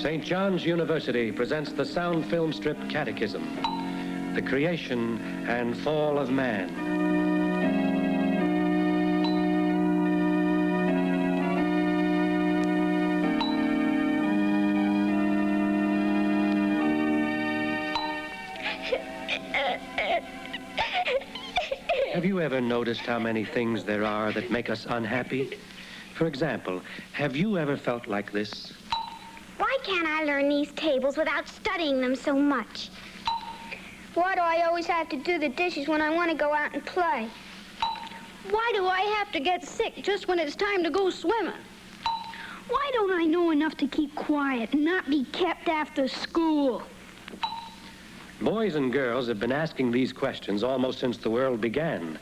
St. John's University presents the sound film strip Catechism, the creation and fall of man. Have you ever noticed how many things there are that make us unhappy? For example, have you ever felt like this? Why can't I learn these tables without studying them so much? Why do I always have to do the dishes when I want to go out and play? Why do I have to get sick just when it's time to go swimming? Why don't I know enough to keep quiet and not be kept after school? Boys and girls have been asking these questions almost since the world began.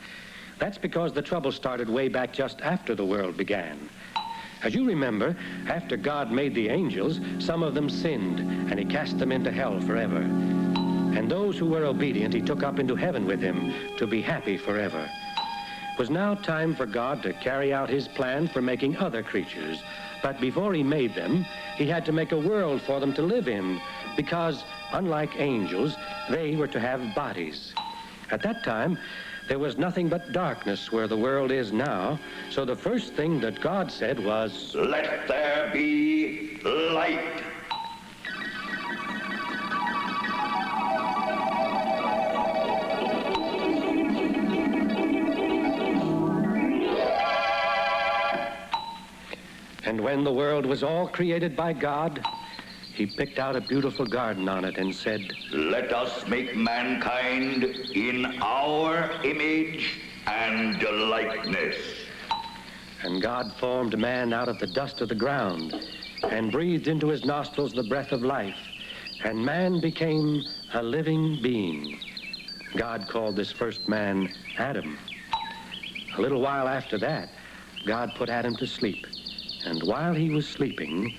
That's because the trouble started way back just after the world began. As you remember, after God made the angels, some of them sinned, and he cast them into hell forever. And those who were obedient, he took up into heaven with him to be happy forever. It was now time for God to carry out his plan for making other creatures. But before he made them, he had to make a world for them to live in, because, unlike angels, they were to have bodies. At that time, there was nothing but darkness where the world is now, so the first thing that God said was, "Let there be light." And when the world was all created by God, he picked out a beautiful garden on it and said, "Let us make mankind in our image and likeness." And God formed man out of the dust of the ground and breathed into his nostrils the breath of life, and man became a living being. God called this first man Adam. A little while after that, God put Adam to sleep, and while he was sleeping,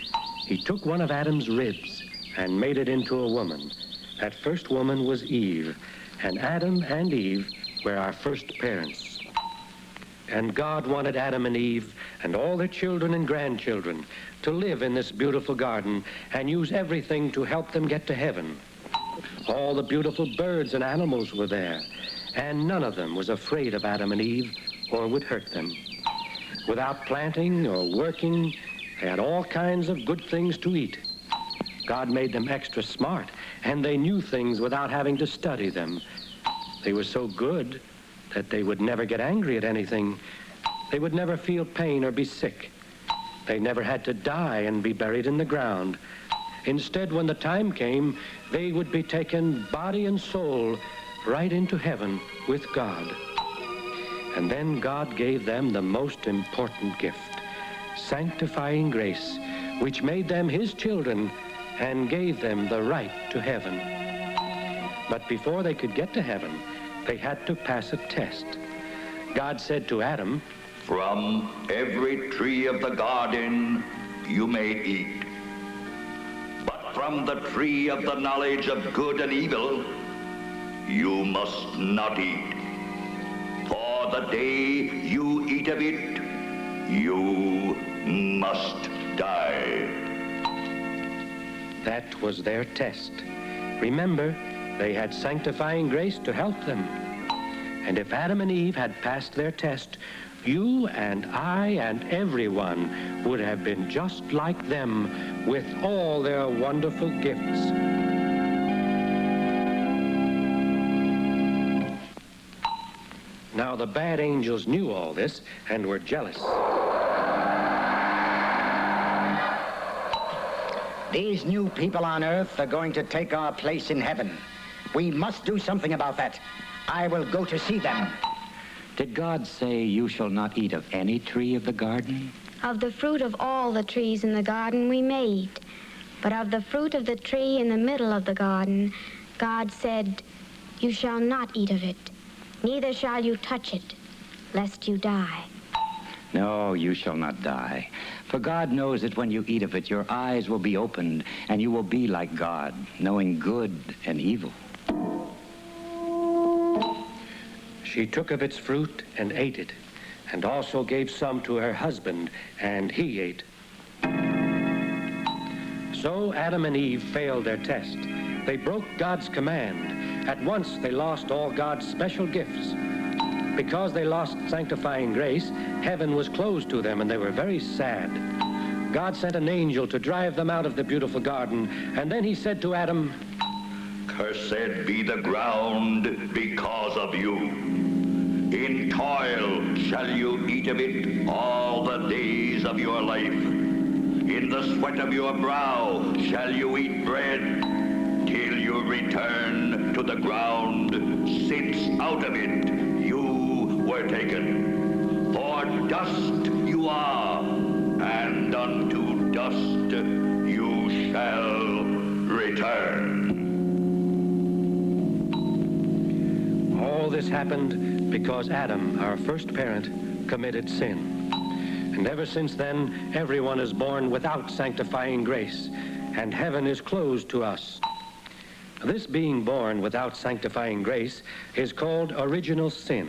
he took one of Adam's ribs and made it into a woman. That first woman was Eve, and Adam and Eve were our first parents. And God wanted Adam and Eve and all their children and grandchildren to live in this beautiful garden and use everything to help them get to heaven. All the beautiful birds and animals were there, and none of them was afraid of Adam and Eve or would hurt them. Without planting or working, they had all kinds of good things to eat. God made them extra smart, and they knew things without having to study them. They were so good that they would never get angry at anything. They would never feel pain or be sick. They never had to die and be buried in the ground. Instead, when the time came, they would be taken body and soul right into heaven with God. And then God gave them the most important gift, sanctifying grace, which made them his children and gave them the right to heaven. But before they could get to heaven, they had to pass a test. God said to Adam, "From every tree of the garden you may eat, but from the tree of the knowledge of good and evil you must not eat. For the day you eat of it, you must die." That was their test. Remember, they had sanctifying grace to help them. And if Adam and Eve had passed their test, you and I and everyone would have been just like them with all their wonderful gifts. Now the bad angels knew all this and were jealous. These new people on earth are going to take our place in heaven. We must do something about that. I will go to see them. Did God say you shall not eat of any tree of the garden? Of the fruit of all the trees in the garden we may eat, but of the fruit of the tree in the middle of the garden, God said, "You shall not eat of it, neither shall you touch it, lest you die." No, you shall not die. For God knows that when you eat of it, your eyes will be opened, and you will be like God, knowing good and evil. She took of its fruit and ate it, and also gave some to her husband, and he ate. So Adam and Eve failed their test. They broke God's command. At once they lost all God's special gifts. Because they lost sanctifying grace, heaven was closed to them, and they were very sad. God sent an angel to drive them out of the beautiful garden, and then he said to Adam, "Cursed be the ground because of you. In toil shall you eat of it all the days of your life. In the sweat of your brow shall you eat bread, till you return to the ground, since out of it you were taken. For dust you are, and unto dust you shall return." All this happened because Adam, our first parent, committed sin. And ever since then, everyone is born without sanctifying grace, and heaven is closed to us. This being born without sanctifying grace is called original sin.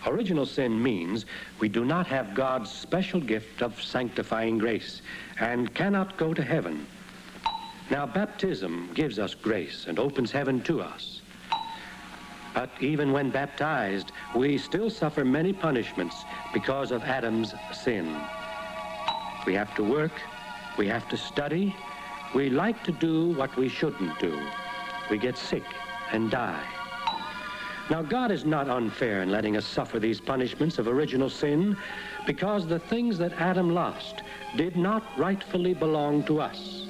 Original sin means we do not have God's special gift of sanctifying grace and cannot go to heaven. Now, baptism gives us grace and opens heaven to us. But even when baptized, we still suffer many punishments because of Adam's sin. We have to work, we have to study, we like to do what we shouldn't do. We get sick and die. Now, God is not unfair in letting us suffer these punishments of original sin, because the things that Adam lost did not rightfully belong to us.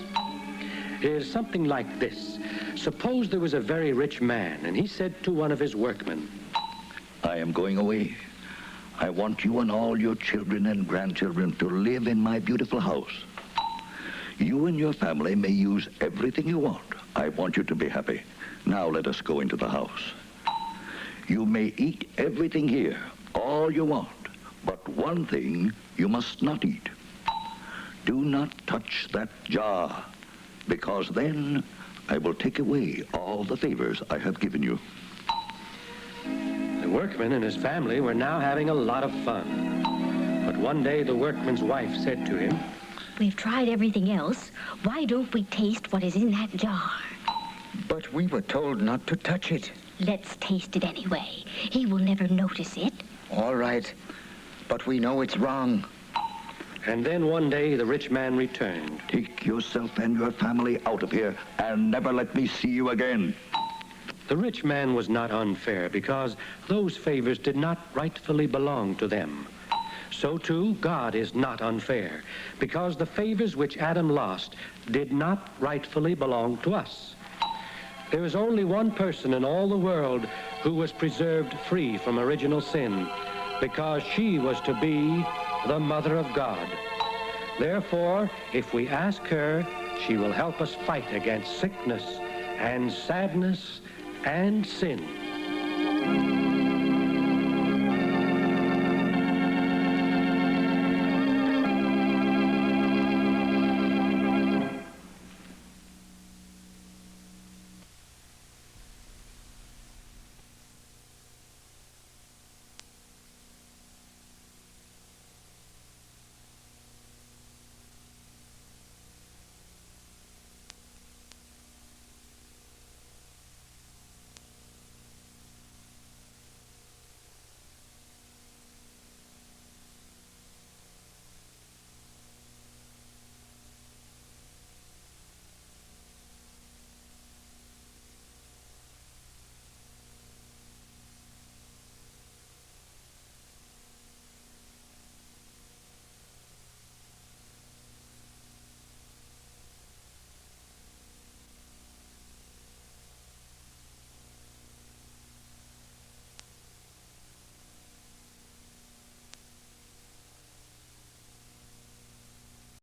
It is something like this. Suppose there was a very rich man, and he said to one of his workmen, "I am going away. I want you and all your children and grandchildren to live in my beautiful house. You and your family may use everything you want. I want you to be happy. Now let us go into the house. You may eat everything here, all you want, but one thing you must not eat. Do not touch that jar, because then I will take away all the favors I have given you." The workman and his family were now having a lot of fun. But one day the workman's wife said to him, "We've tried everything else. Why don't we taste what is in that jar?" But we were told not to touch it. Let's taste it anyway. He will never notice it. All right, but we know it's wrong. And then one day the rich man returned. "Take yourself and your family out of here and never let me see you again." The rich man was not unfair because those favors did not rightfully belong to them. So too, God is not unfair because the favors which Adam lost did not rightfully belong to us. There is only one person in all the world who was preserved free from original sin because she was to be the Mother of God. Therefore, if we ask her, she will help us fight against sickness and sadness and sin.